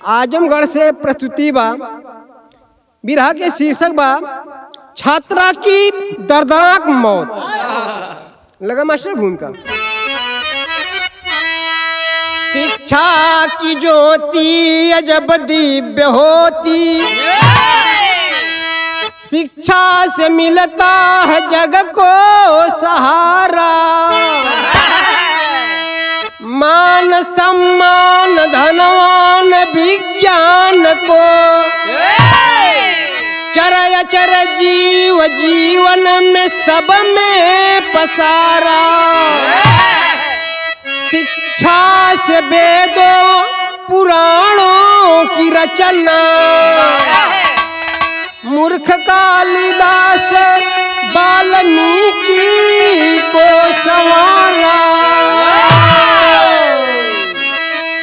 आजमगढ़ से प्रस्तुति बा। बिरहा के शीर्षक बा छात्रा की दर्दनाक मौत। लगा मास्टर भूमिका। शिक्षा की ज्योति अजब दिव्य होती, शिक्षा से मिलता है जग को सहारा। मान सम्मान धनवान विज्ञान को, चर अचर जीव जीवन में सब में पसारा। शिक्षा से वेदों पुराणों की रचना, मूर्ख कालिदास वाल्मीकि को संवारा।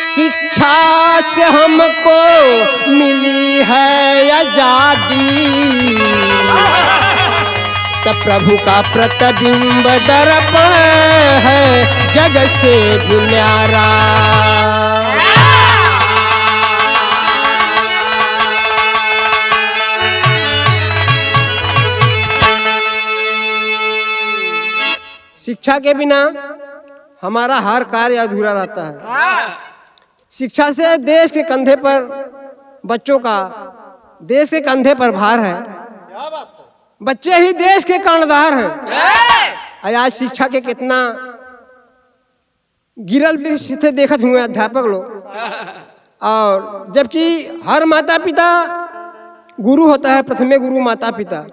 शिक्षा से हमको मिली है आजादी, तो प्रभु का प्रतिबिंब दर्पण है जग से भी न्यारा। शिक्षा के बिना हमारा हर कार्य अधूरा रहता है। शिक्षा से देश के कंधे पर बच्चों का, देश के कंधे पर भार है। बच्चे ही देश के कर्णधार हैं। आज शिक्षा के कितना गिरल दृष्टि से देखत हुए अध्यापक लोग। और जबकि हर माता पिता गुरु होता है। प्रथमे गुरु माता पिता,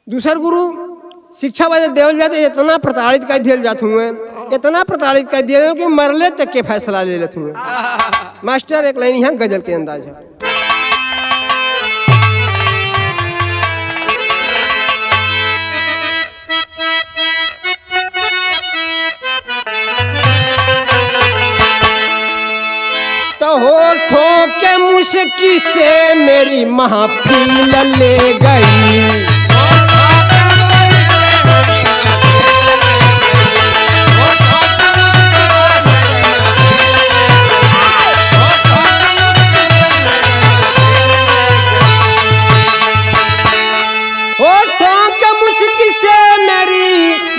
दूसर गुरु शिक्षा वाले देवल जाते। इतना प्रताड़ित कर दिया जाते हुए, इतना प्रताड़ित कर दिया कि मरले तक के फैसला ले लेते हुए। मास्टर एक लाइन यहाँ गजल के अंदाज है। तो होठों के मुश्किल से मेरी महफिल ले गई,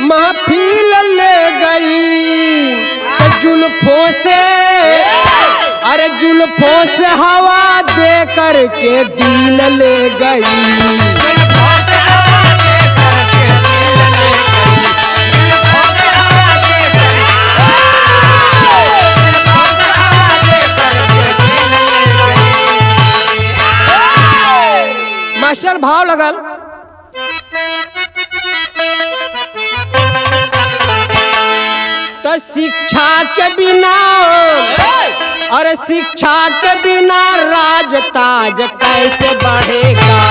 महफिल ले गई। तो जुल्फों से, अरे जुल्फों से हवा दे कर के दिल ले गई। मास्टर भाव लगल। तो शिक्षा के बिना, और शिक्षा के बिना राज ताज कैसे बढ़ेगा।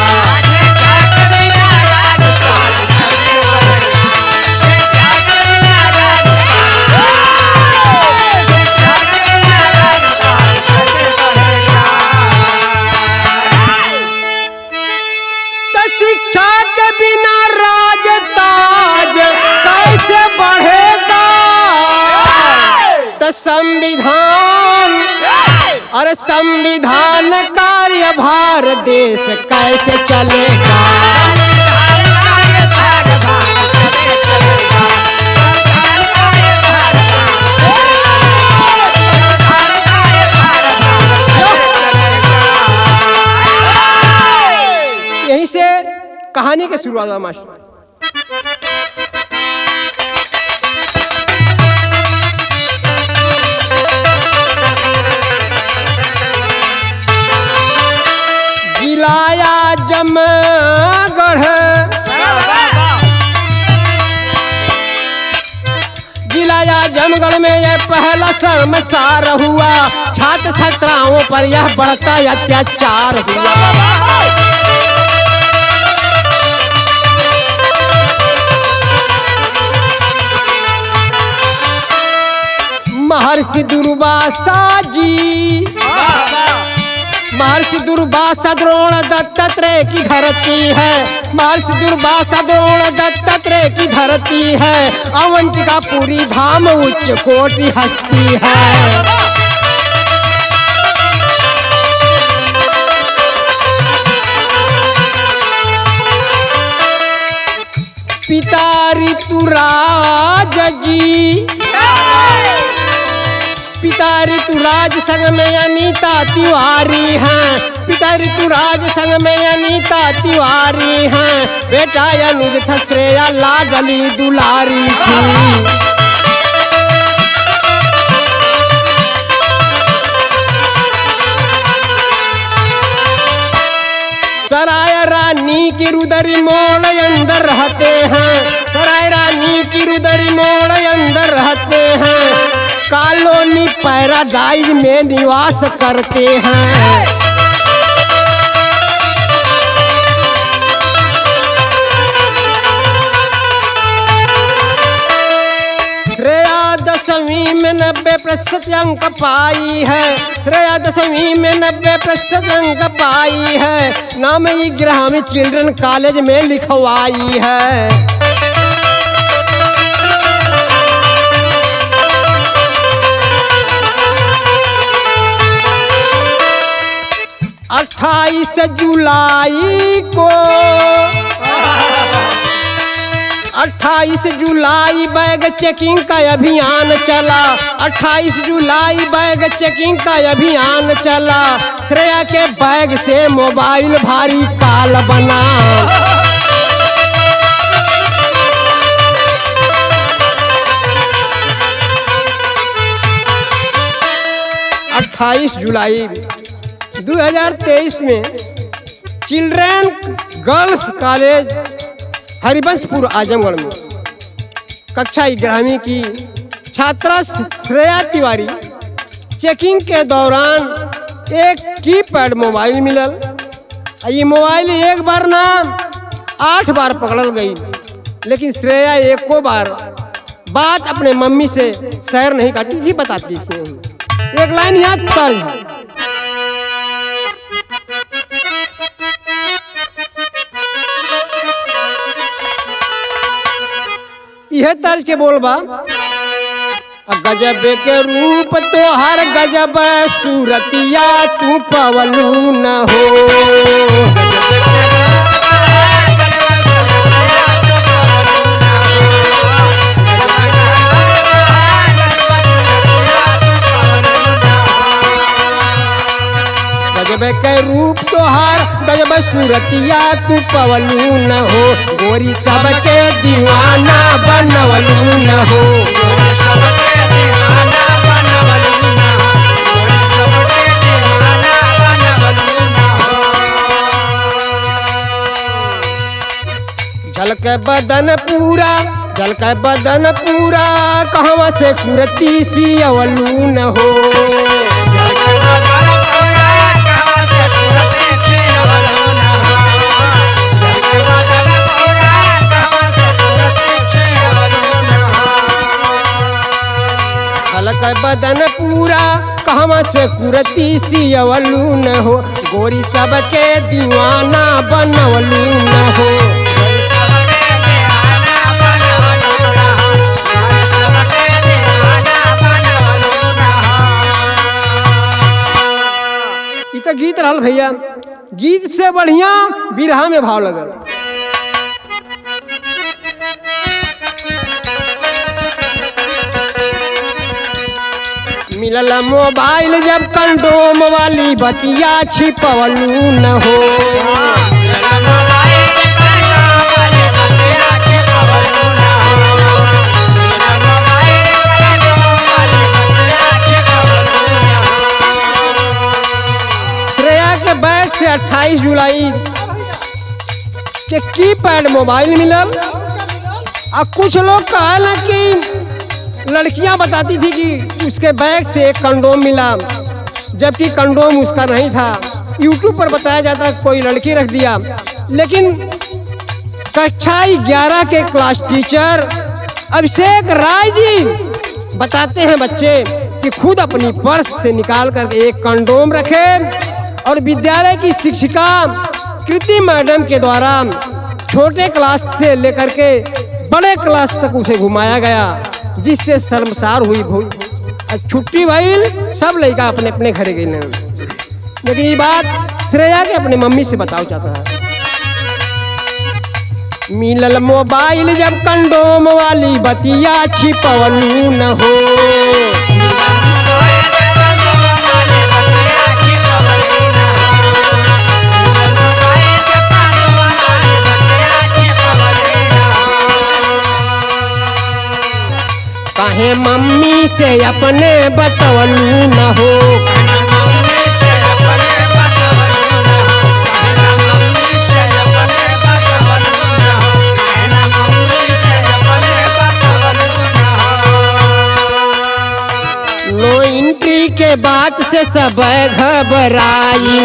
तो शिक्षा के बिना राज ताज कैसे बढ़ेगा। तो संविधान, और संविधान कार्यभार देश कैसे चलेगा। यहीं से कहानी की शुरुआत हुआ मास्टर। जिलाया जमगढ़, जिलाया जमगढ़ में यह पहला शर्मसार हुआ। छात्र छात्राओं पर यह बढ़ता अत्याचार हुआ। महर्षि दुर्वासा जी, महर्षि दुर्वासा द्रोण दत्तात्रेय की धरती है। महर्षि दुर्वासा द्रोण दत्तात्रेय की धरती है। अवंतिका पूरी धाम उच्च कोटि हस्ती है। ऋतुराज संग में अनीता तिवारी हैं, पिता ऋतुराज संग में अनीता तिवारी हैं, बेटा अनुज था श्रेया लाडली दुलारी थी। सराय रानी की रुदरी मोड़ अंदर रहते हैं, सराय रानी की रुदरी मोड़ अंदर रहते हैं, कॉलोनी पैराडाइज में निवास करते हैं। श्रेया 10वीं में 90% अंक पाई है, श्रेया 10वीं में 90% अंक पाई है, नाम ग्राम चिल्ड्रन कॉलेज में लिखवाई है। 28 जुलाई को 28 जुलाई बैग चेकिंग का अभियान चला, 28 जुलाई बैग चेकिंग का अभियान चला, श्रेया के बैग से मोबाइल भारी काल बना। 28 जुलाई 2023 में चिल्ड्रन गर्ल्स कॉलेज हरिबंशपुर आजमगढ़ में कक्षा 11वीं की छात्रा श्रेया तिवारी चेकिंग के दौरान एक कीपैड मोबाइल मिलल। ये मोबाइल एक बार ना 8 बार पकड़ल गई, लेकिन श्रेया एको बार बात अपने मम्मी से शेयर नहीं करती थी, बताती थी। एक लाइन यहाँ तर्ज, यह तर्ज के बोलबा, गजब के रूप तो हर गजब सूरतिया तू पवलू न हो। गजब के रूप तो हर गजब सूरतिया तू पवलू न हो, गोरी सबके दीवाना बनवलू न हो। झलके बदन पूरा, झलके बदन पूरा, कहवा से कुर्ती सी अवलू न हो। झलके बदन पूरा, कहवा से कुर्ती सी अवलू न हो, गोरी सबके दीवाना बनवलू न हो। तो गीत रहल भैया, गीत से बढ़िया बिरहा में भाव लगल। मिलल मोबाइल जब कंडोम वाली बतिया छिपवलू न हो। बैग से 28 जुलाई के कीपैड मोबाइल मिलल। और कुछ लोग कहला कि लड़कियां बताती थी कि उसके बैग से एक कंडोम मिला, जबकि कंडोम उसका नहीं था। यूट्यूब पर बताया जाता कोई लड़की रख दिया, लेकिन कक्षा 11 के क्लास टीचर अभिषेक राय जी बताते हैं बच्चे कि खुद अपनी पर्स से निकाल कर एक कंडोम रखे और विद्यालय की शिक्षिका कृति मैडम के द्वारा छोटे क्लास से लेकर के बड़े क्लास तक उसे घुमाया गया, जिससे शर्मसार हुई। छुट्टी भइल, सब लड़का अपने अपने घरे गए। लेकिन ये बात श्रेया के अपने मम्मी से बताओ चाहता है। मिलल मोबाइल जब कंडोम वाली बतिया छिपवलू न हो। अपने बतवलू न हो। नो एंट्री के बात से सब घबराई,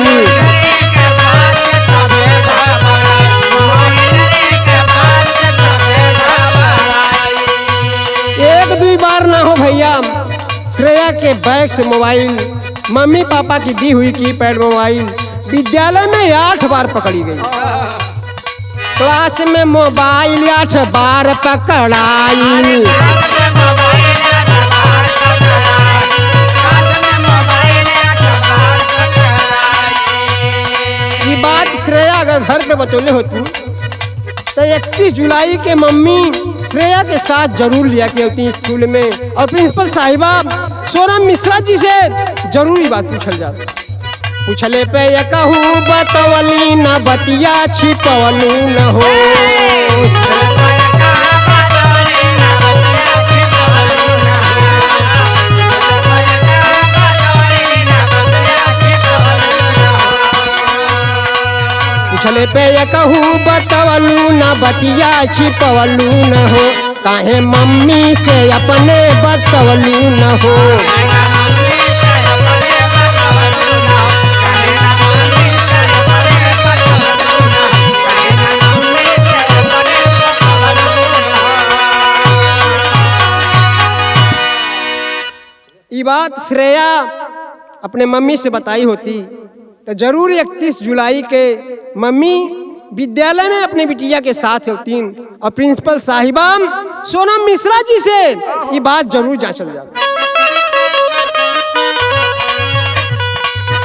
एक दुई बार ना हो भैया, श्रेया के बैग से मोबाइल, मम्मी पापा की दी हुई कीपैड मोबाइल विद्यालय में 8 बार पकड़ी गई। क्लास में मोबाइल 8 बार पकड़ाई। ये बात श्रेया अगर घर पे बतौले होती तो 31 जुलाई के मम्मी श्रेया के साथ जरूर लिया के होती स्कूल में, और प्रिंसिपल साहिबा सोनम मिश्रा जी से जरूर ये बात पूछल जाती। पूछले पे ये कहूँ बतवली न बतिया छिपवलू न हो। पूछले पे ये कहूँ बतवलू न बतिया छिपवलू न हो। काहे मम्मी से अपने बतवलू न हो। ये बात श्रेया अपने मम्मी से बताई होती तो जरूर 31 जुलाई के मम्मी विद्यालय में अपने बिटिया के साथ होती और प्रिंसिपल साहिबा सोनम मिश्रा जी से ये बात जरूर जांचल जाती।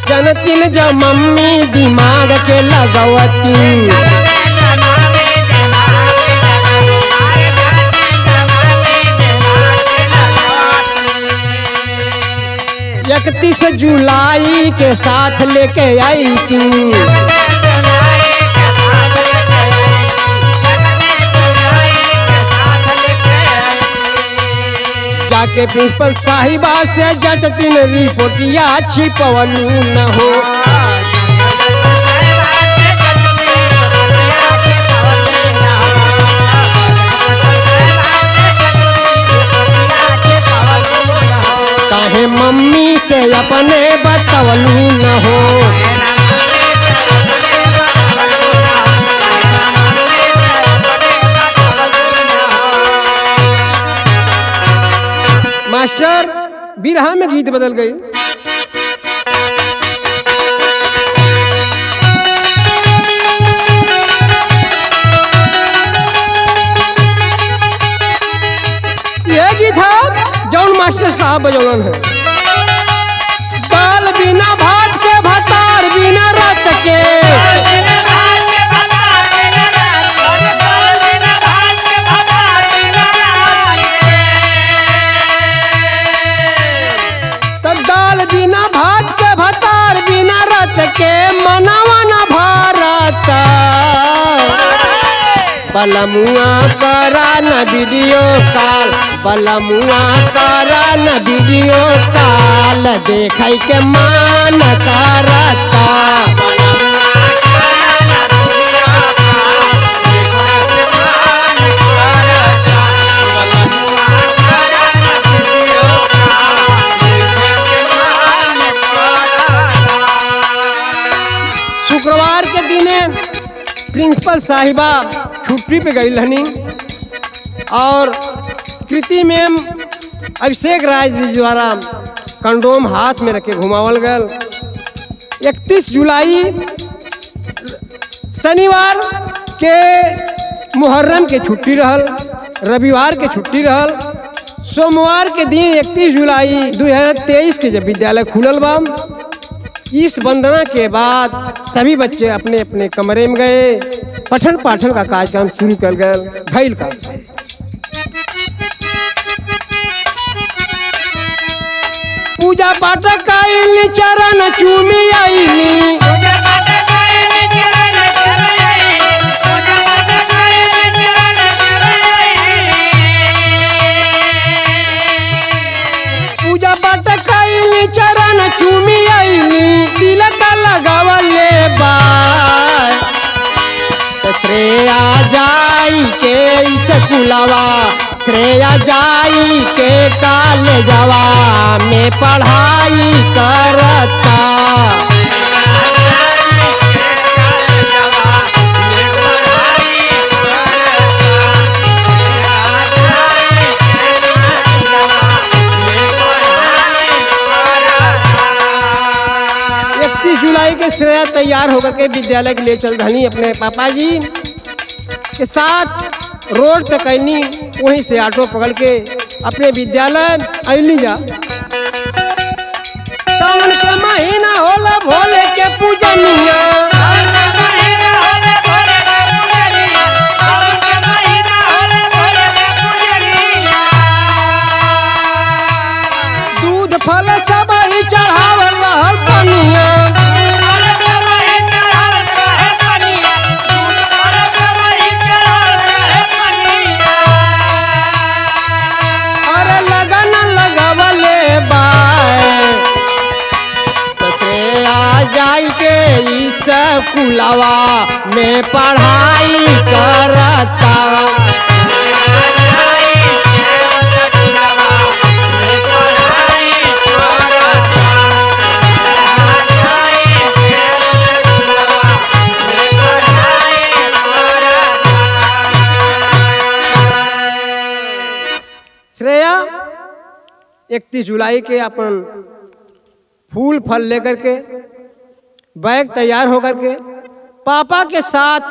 जनतिन जो मम्मी दिमाग के लगवती, 31 जुलाई के साथ लेके आई थी। जाके प्रिंसिपल साहिबा से जचतीन रिपोर्टिया छिपवलू न हो। काहे मम्मी से अपने बतवलू न हो। मास्टर बिरहा में गीत बदल गई। यह गीत है जौन मास्टर साहब बजौलन है। दाल बिना भात के भतार बिना रत के, दाल बिना भात के भतार बिना रत के मनावा न भारत। बलमुआ करा न वीडियो कॉल, बलमुआ करा न वीडियो कॉल, देखै के मान करता। शुक्रवार के दिने प्रिंसिपल साहिबा छुट्टी पे गई रहनी और कृति मैम अभिषेक राय जी द्वारा कंडोम हाथ में रखे घुमावल गल। 31 जुलाई शनिवार के मुहर्रम के छुट्टी रहल, रविवार के छुट्टी रहल। सोमवार के दिन 31 जुलाई 2023 के जब विद्यालय खुलल बा, इस वंदना के बाद सभी बच्चे अपने अपने कमरे में गए। पठन पाठन का कार्यक्रम शुरू कर गए। भैल का पूजा पाठ कैली, चरण चूमी आईली, स्कूलवा श्रेया जाई के कॉलेजवा में पढ़ाई करता। जुलाई के श्रेया तैयार होकर के विद्यालय के लिए चल धनी अपने पापा जी के साथ रोड तक आईनी, वहीं से ऑटो पकड़ के अपने विद्यालय आईनी जा। सावन के महीना होला भोले के पूजनिया, दूध फल सब ही चढ़ावल रहल पनिया। जाई के स्कूलवा में पढ़ाई करता। श्रेया 31 जुलाई के अपन फूल फल लेकर के बैग तैयार होकर के पापा के साथ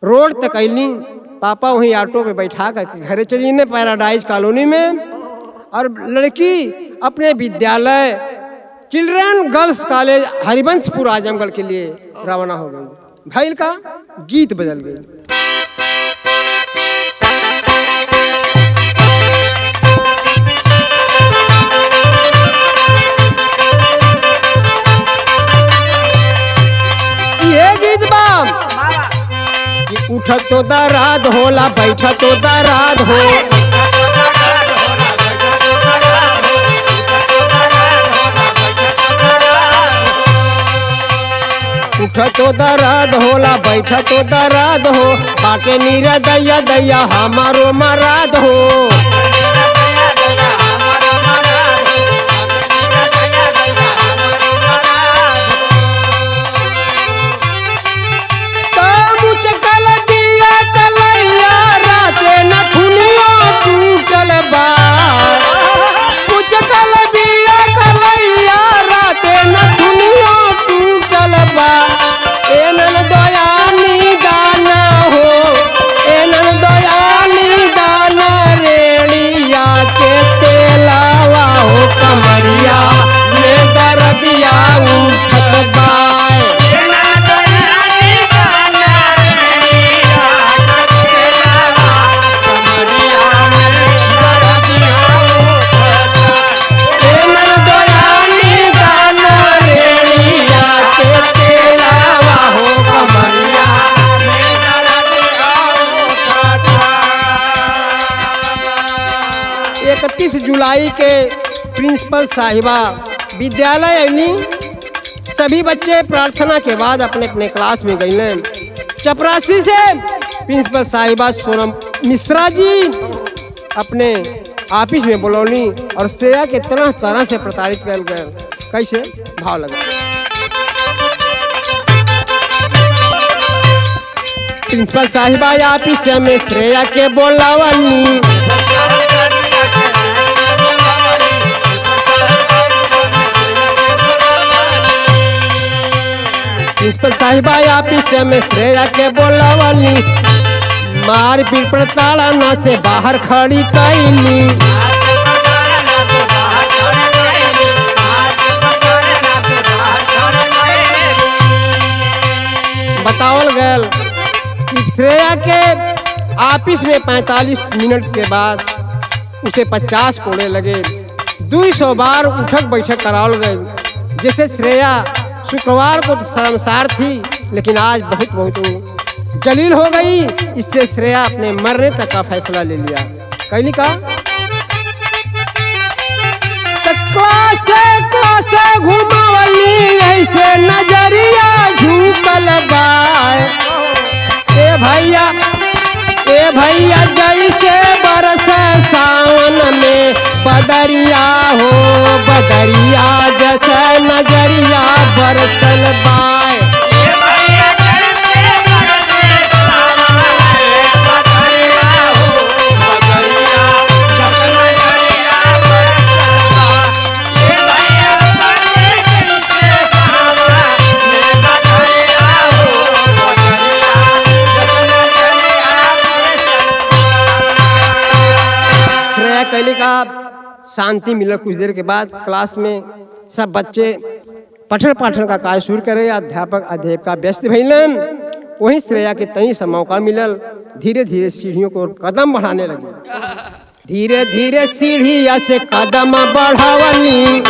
रोड तक आईनी। पापा वहीं ऑटो पे बैठा करके घरे चली ने पैराडाइज कॉलोनी में, और लड़की अपने विद्यालय children girls college Harivanshpur Azamgarh के लिए रवाना हो गई। भैल का गीत बदल गई। उठत तो दराद होला, बैठत तो दराद हो, उठत तो दराद होला, बैठत तो दराद हो, बाटे नीरा दैया दैया हमारो मराद हो। जुलाई के प्रिंसिपल साहिबा विद्यालय आईनी। सभी बच्चे प्रार्थना के बाद अपने अपने क्लास में गए। चपरासी से प्रिंसिपल साहिबा सोनम मिश्रा जी अपने ऑफिस में बोलौनी और श्रेया के तरह तरह से प्रताड़ित कर गए। कैसे भाव लगा। प्रिंसिपल साहिबा ऑफिस में श्रेया के बोलावनी, प्रिंसिपल साहिबा ऑफिस में श्रेया के बोलावली, मार पीट प्रताड़ना से बाहर खड़ी कैली। बतावल गल कि श्रेया के ऑफिस में 45 मिनट के बाद उसे 50 कोड़े लगे। 200 बार उठक बैठक करावल गए। जैसे श्रेया शुक्रवार को तो शर्मसार थी, लेकिन आज बहुत बहुत जलील हो गई। इससे श्रेया अपने मरने तक का फैसला ले लिया। कैली का क्लास घुमावली ऐसे नजरिया झुकल बाय। ए भैया जैसे बरस सावन में बदरिया हो, बदरिया जैसे नजरिया बरसल बाय। कहले का शांति मिला। कुछ देर के बाद क्लास में सब बच्चे पठन पाठन का कार्य शुरू करे। अध्यापक अध्यापिका व्यस्त भइलन। वहीं श्रेया के तई से मौका मिलल। धीरे धीरे सीढ़ियों को कदम बढ़ाने लगी। धीरे धीरे सीढ़िया से कदम बढ़ावली,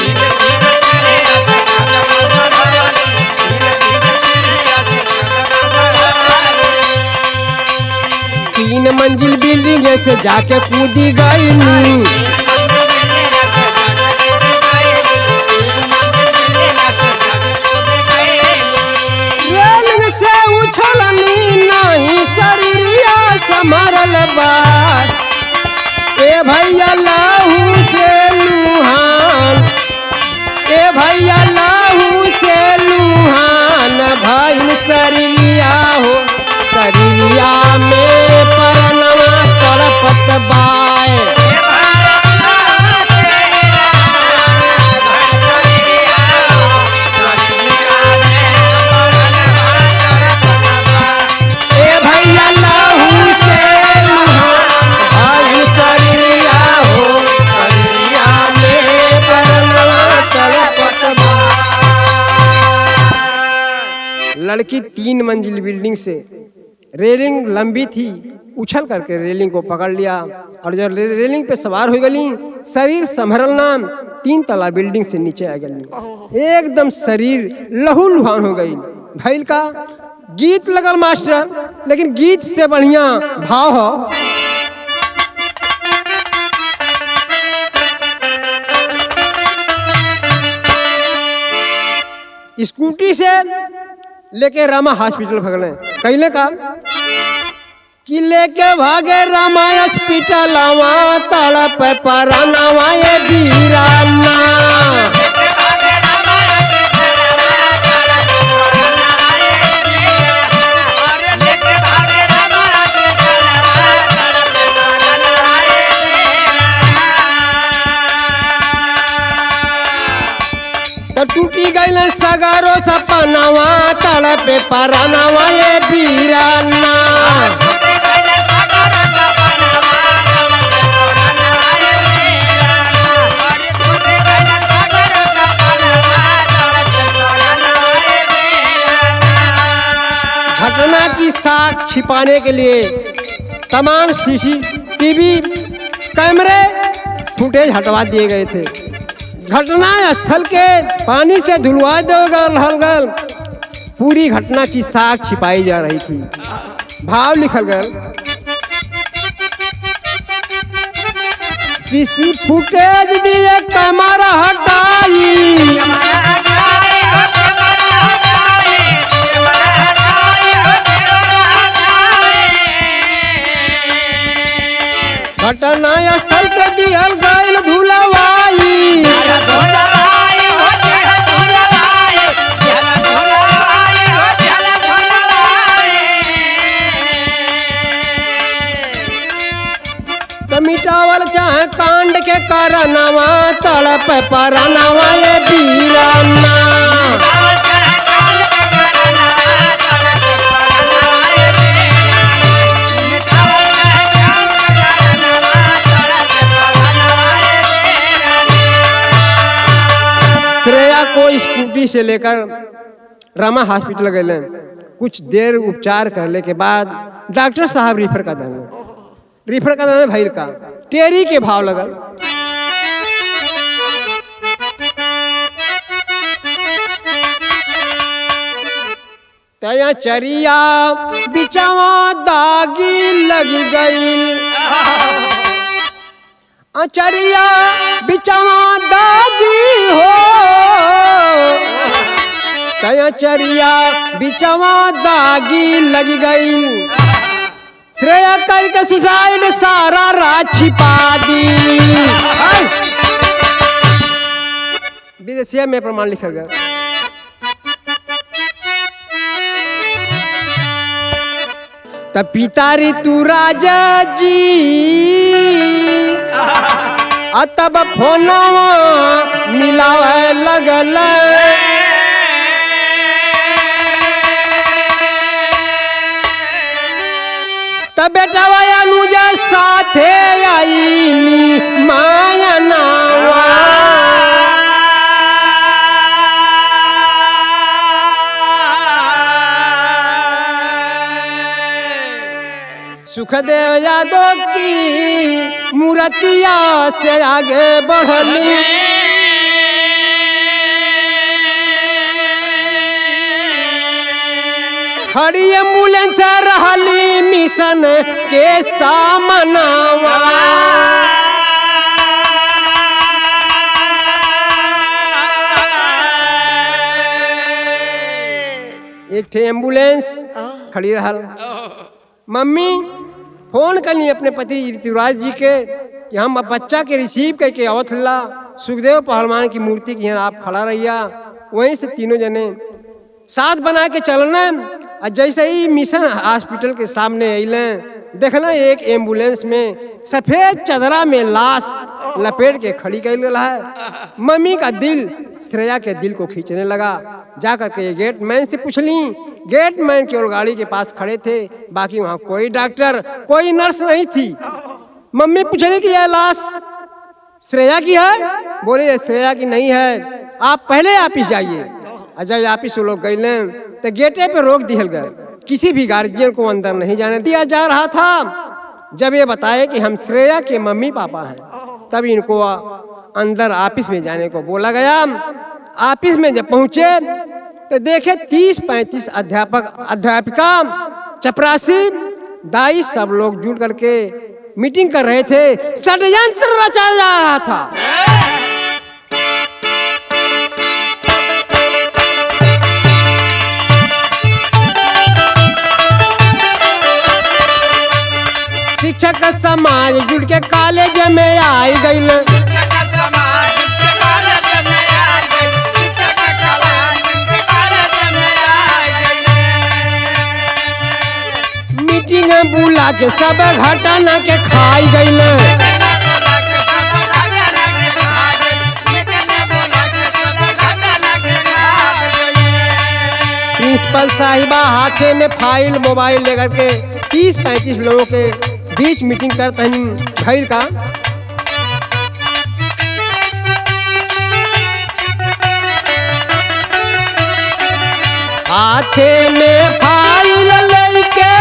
3 मंजिल बिल्डिंग से जाके कूदी गई। रेलिंग से उछलनी नहीं शरीरिया समरल बा। ए भैया लाहू से लुहान, ए भैया लाहू से लुहान भइल शरीरिया हो, शरीरिया में परनवा तड़पत बाय। ए भैया लाहू से भाई शरीरिया हो, शरीरिया में परनवा तड़पत बाय। लड़की 3 मंजिल बिल्डिंग से, रेलिंग लंबी थी, उछल करके रेलिंग को पकड़ लिया और जब रेलिंग पे सवार हो गई, शरीर संभरल नाम 3 तला बिल्डिंग से नीचे आ गई। एकदम शरीर लहू लुहान हो गई। भैल का गीत लगल मास्टर, लेकिन गीत से बढ़िया भाव हो। स्कूटी से लेके रामा हॉस्पिटल भगले। कैले का कि लेके भागे रामा हॉस्पिटल, तड़प परानवा ये वीराना। टूटी गई सगारो सपनावा, तड़पे परानवा ये वीराना। घटना की साख छिपाने के लिए तमाम सीसीटीवी कैमरे फुटेज हटवा दिए गए थे। घटना स्थल के पानी से धुलवा गल, पूरी घटना की साख छिपाई जा रही थी। भाव लिखल गल, सीसी फुटेज दिए कैमरा हटाई, घटना स्थल के दियल गइल धुलवाई। मिटावल चाहे कांड के करनवा, तड़प परनवा ये वीराना। श्रेया को स्कूटी से लेकर रामा हॉस्पिटल गए। कुछ देर उपचार करने के बाद डॉक्टर साहब रिफर कर देंगे। रिफर का नाम है भैर का। टेरी के भाव लगल, तया चरिया बिचवा दागी लग गई, अचरिया बिचवा दागी हो, तया चरिया बिचवा दागी लग गई। श्रेया करके सुसाइड सारा राज छिपा दी। विदेशिया में प्रमाण लिखा गया। तब पिता ऋतु राजा जी तब फोनवा मिलावे लगल। तब बेटा अनुजा साथे आईनी माया नावा। सुखदेव यादव की मूर्तिया से आगे बढ़ली। खड़ी एम्बुलेंस रहली मिशन के सामनावा। एक ठे एम्बुलेंस खड़ी रहल। मम्मी फोन करली अपने पति ऋतुराज जी के कि हम बच्चा के रिसीव करके आवत ला। सुखदेव पहलवान की मूर्ति के यहाँ आप खड़ा रहिया। वहीं से तीनों जने साथ बना के चलना। और जैसे ही मिशन हॉस्पिटल के सामने अइले देखना एक एम्बुलेंस में सफेद चदरा में लाश लपेट के खड़ी कर गया है। मम्मी का दिल श्रेया के दिल को खींचने लगा। जाकर के गेट मैन से पूछली। गेट मैन केवल गाड़ी के पास खड़े थे, बाकी वहाँ कोई डॉक्टर कोई नर्स नहीं थी। मम्मी पूछली कि यह लाश श्रेया की है? बोले श्रेया की नहीं है, आप पहले ऑफिस जाइए। और जब ऑफिस वो लोग गए तो गेटे पे रोक दिया गए। किसी भी गार्जियन को अंदर नहीं जाने दिया जा रहा था। जब ये बताए कि हम श्रेया के मम्मी पापा हैं, तब इनको अंदर ऑफिस में जाने को बोला गया। ऑफिस में जब पहुंचे तो देखे 30-35 अध्यापक अध्यापिका चपरासी दाई सब लोग जुट करके मीटिंग कर रहे थे। षड्यंत्र रचा जा रहा था। शिक्षक समाज जुड़ के कॉलेज में आई गई। मीटिंग बुला के सब घटना के खाई गई। प्रिंसिपल साहिबा हाथे में फाइल मोबाइल लेकर के 30-35 लोगों के बीच मीटिंग करते हैं। भैर का हाथे में फाइल लेके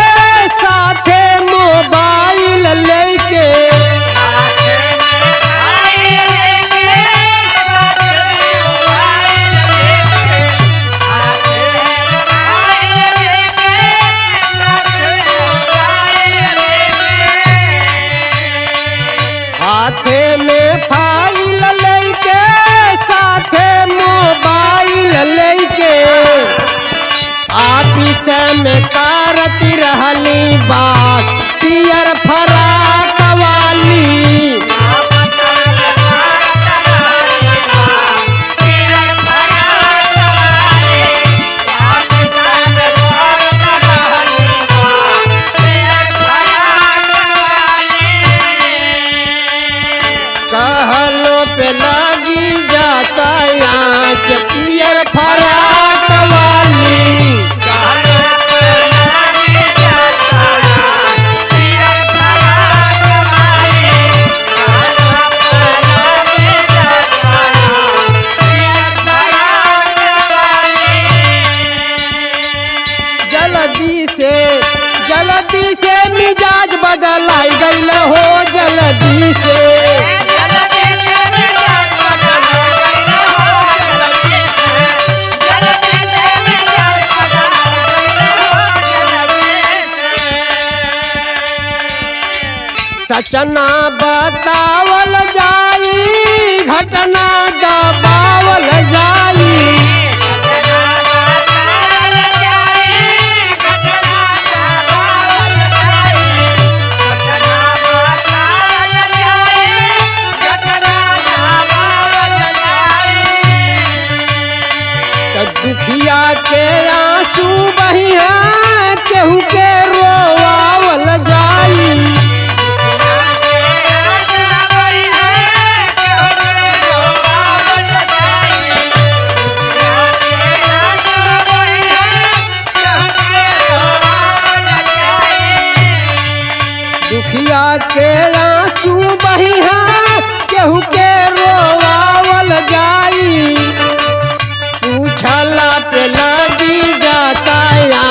साथे मोबाइल लेके हाथे में फाइल लेके साथे मोबाइल लेके ऑफिस में करती रहली बात पियर फराक वाली। कहलो पे लगी जाता आँच पियर फराक वाली। जल्दी से मिजाज बदलाई गई हो। जल्दी से सचना बतावल जाई घटना दबावल जाई। दुखिया के आंसू बहिया केहू के रोवावल जाई। दुखिया के आंसू बहिया केहू के रोवावल जाई। पूछला पे लगी जाता या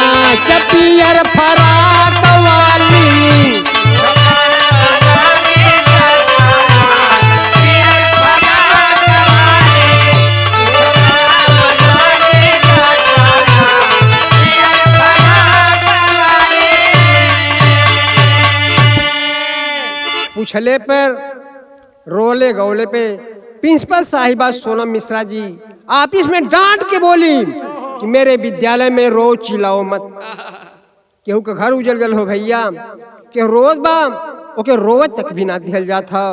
चपियर फराक वाली। पूछले पर रोले गौले पे प्रिंसिपल साहिबा सोनम मिश्रा जी ऑफिस में डांट के बोली कि मेरे विद्यालय में रोज चिल्लाओ मत। केहू के घर उजल गल हो भैया के रोज बा ओके रोवत तक भी ना दिहल जात ह।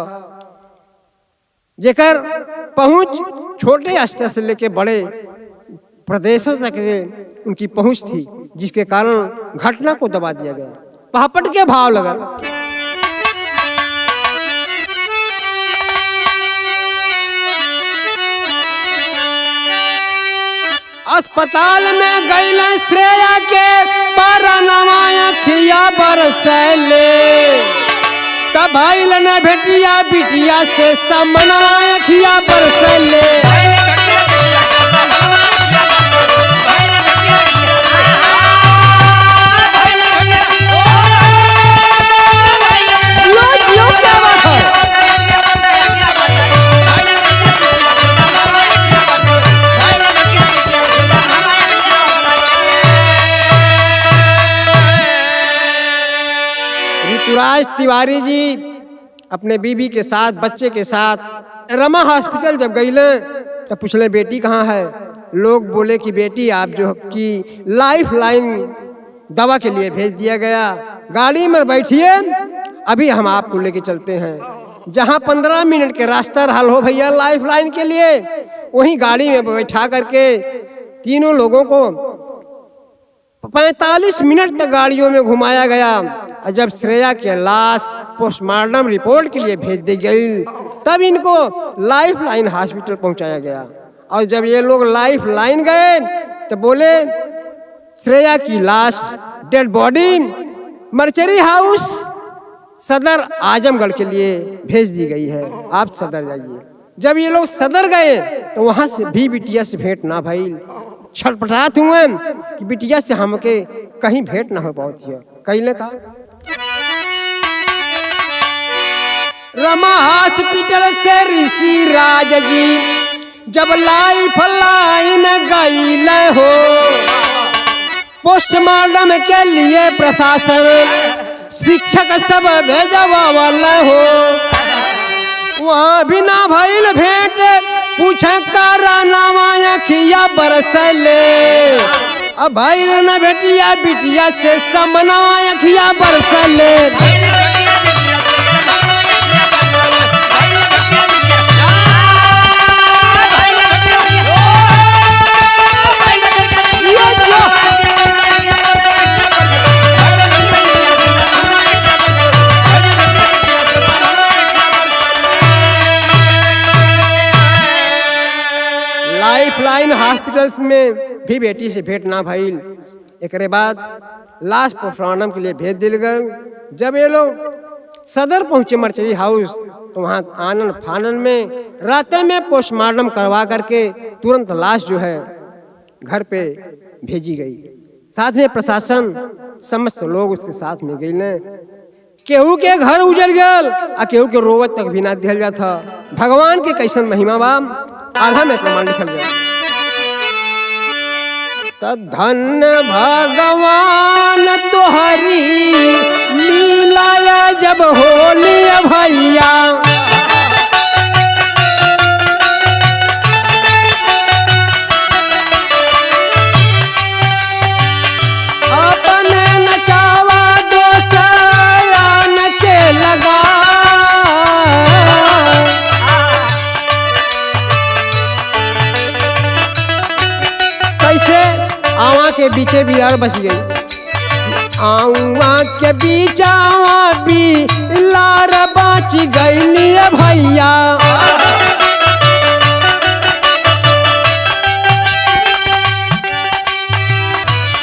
जेकर पहुंच छोटे स्तर से लेके बड़े प्रदेशों तक उनकी पहुंच थी, जिसके कारण घटना को दबा दिया गया। पहापट के भाव लगल। अस्पताल में गईल श्रेया के परनवा अखिया बरसले। तब भइल न भेटिया बिटिया से समनवा अखिया बरसले। क्या बात है? ऋतुराज तिवारी जी अपने बीबी के साथ बच्चे के साथ रमा हॉस्पिटल जब गईले तब पूछले बेटी कहाँ है। लोग बोले कि बेटी आप जो कि लाइफ लाइन दवा के लिए भेज दिया गया, गाड़ी में बैठिए अभी हम आपको लेके चलते हैं। जहाँ 15 मिनट के रास्ता रहल हो भैया लाइफ लाइन के लिए, वहीं गाड़ी में बैठा करके तीनों लोगों को 45 मिनट तक गाड़ियों में घुमाया गया। और जब श्रेया के लाश पोस्टमार्टम रिपोर्ट के लिए भेज दी गई तब इनको लाइफ लाइन हॉस्पिटल पहुंचाया गया। और जब ये लोग लाइफ लाइन गए तो बोले श्रेया की लाश dead body mortuary house Sadar Azamgarh के लिए भेज दी गई है, आप सदर जाइए। जब ये लोग सदर गए तो वहां से भी बिटिया से भेंट ना भइल। छटपटात हुए कि बिटिया से हमके कहीं भेंट ना हो पाती है। कहले का रमा हॉस्पिटल से ऋषि राज जी जब लाइफ लाइन गईल हो, पोस्टमार्टम के लिए प्रशासन शिक्षक सब भेजवावल हो। वहाँ भी ना भइल भेंट, पूछे करनवा अखिया बरसले। अब भइल न बेटिया बिटिया से समनवा अखिया बरसले। लाइफ लाइन हॉस्पिटल्स में भी बेटी से भेंट ना भइल। एक बाद लाश पोस्टमार्टम के लिए भेज दिल गए। जब ये लोग सदर पहुंचे मर्चरी हाउस तो वहाँ आनन फानन में रात में पोस्टमार्टम करवा करके तुरंत लाश जो है घर पे भेजी गई। साथ में प्रशासन समस्त लोग उसके साथ में गई ने। केहू के घर उजल गल आ केहू के रोवत तक भी ना दिया जाता। भगवान के कैसन महिमा बा आधा में प्रमाण लिखल गया। धन्य भगवान तोहरी लीला जब होली भैया, अपने नचावा दोसयान के लगा। आवा के बीचे बिरार बच गई। आवा के बीच आवा बिलार बच गई भैया।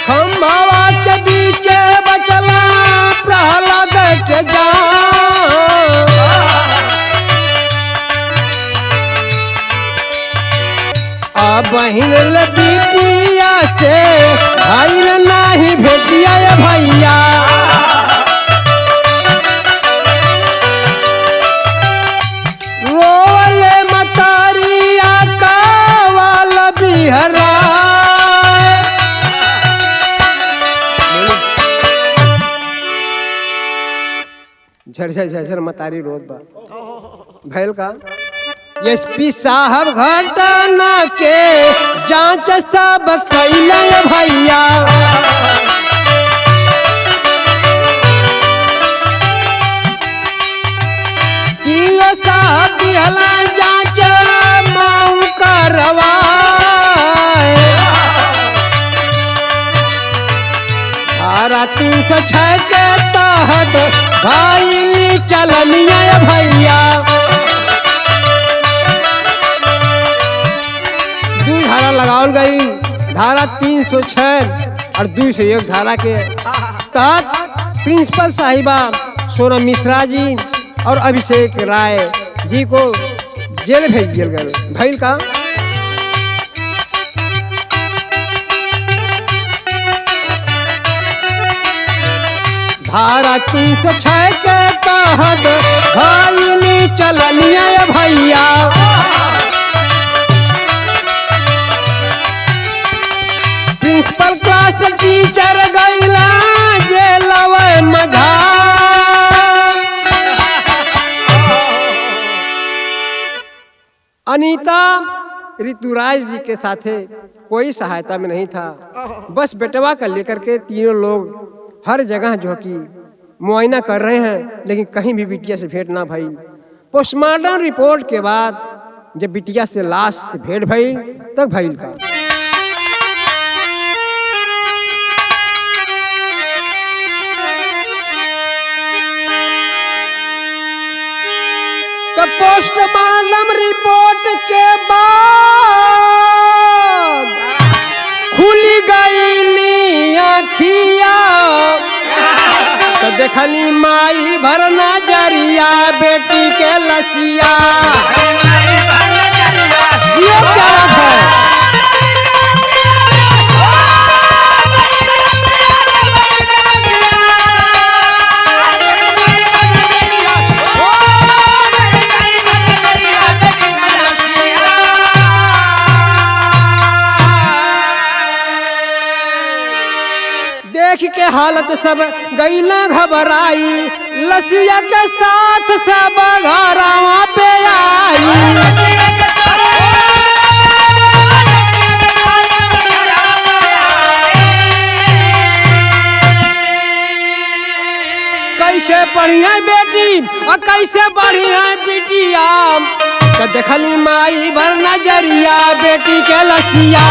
खम्भावा के बीचे बचला प्रहलाद के जान। बहिन बिटिया से भाई नहीं भेटिया भैया। रोले मतारिया का वाला बिहरा। झरझर झरझर मतारी रोद बा भैल का। एसपी साहब घटना के जांच सब कैले भैया। सीओ साहब दिहला जांच माऊ करवाए। धारा 306 के तहत भाई चलनिया भैया। धारा लगावल गई, धारा 306 और 201 धारा के तहत प्रिंसिपल साहिबा सोनम मिश्रा जी और अभिषेक राय जी को जेल भेज दिया गया भैल का। धारा 306 के तहत भाई चलनिया भैया। प्रिंसिपल क्लास टीचर गैला जेलवे मधा। अनीता ऋतुराज जी के साथे कोई सहायता में नहीं था। बस बेटवा का लेकर के तीनों लोग हर जगह जो कि मुआयना कर रहे हैं, लेकिन कहीं भी बिटिया से भेंट ना भई। पोस्टमार्टम रिपोर्ट के बाद जब बिटिया से लाश से भेंट भई तब भइल का। तो पोस्टमार्टम रिपोर्ट के बाद खुली गई आँखिया। तो देखली माई भर नजरिया बेटी के लसिया। ये क्या बात है? देख के हालत सब गईला घबराई। लसिया के साथ सब घरवा पे आई। कैसे बढ़िया बेटी और कैसे बढ़िया बिटिया। तो देखली माई भर नजरिया बेटी के लसिया।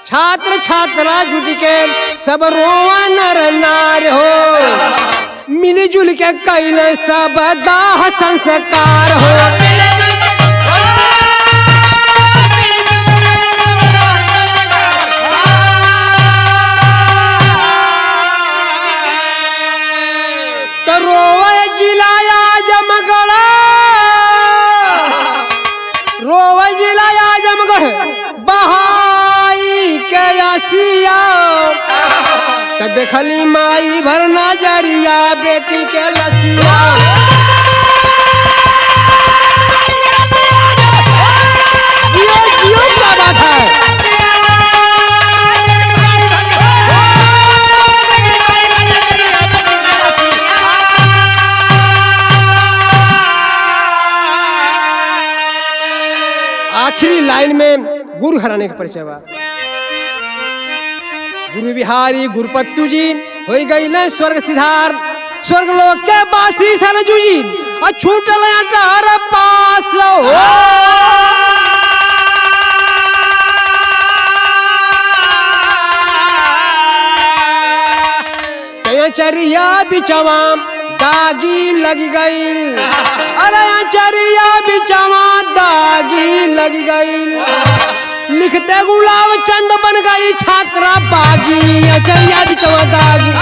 छात्र छात्रा जुट के सब रोवा नर नार हो। मिलजुल के कैले सब दाह संस्कार हो। तो रोवे जिलाया जमगढ़, रोवे जिलाया जमगढ़ बहाई के आसिया। तो देखली माई भर नजरिया बेटी के लसिया। ये क्यों क्या बात है? आखिरी लाइन में गुरु घराने का परिचय बा। गुरु बिहारी गुरुपत्तु जी हो गई न स्वर्ग सिधार, स्वर्ग लोक के बासी सरजू जी और छूटल अटार पास हो। चरिया बिचवा दागी लग गई, अरे चरिया बिचवा दागी लग गई, लिखते गुलाब चंद बन गई छात्रा बागी, चरिया बिचवा दागी।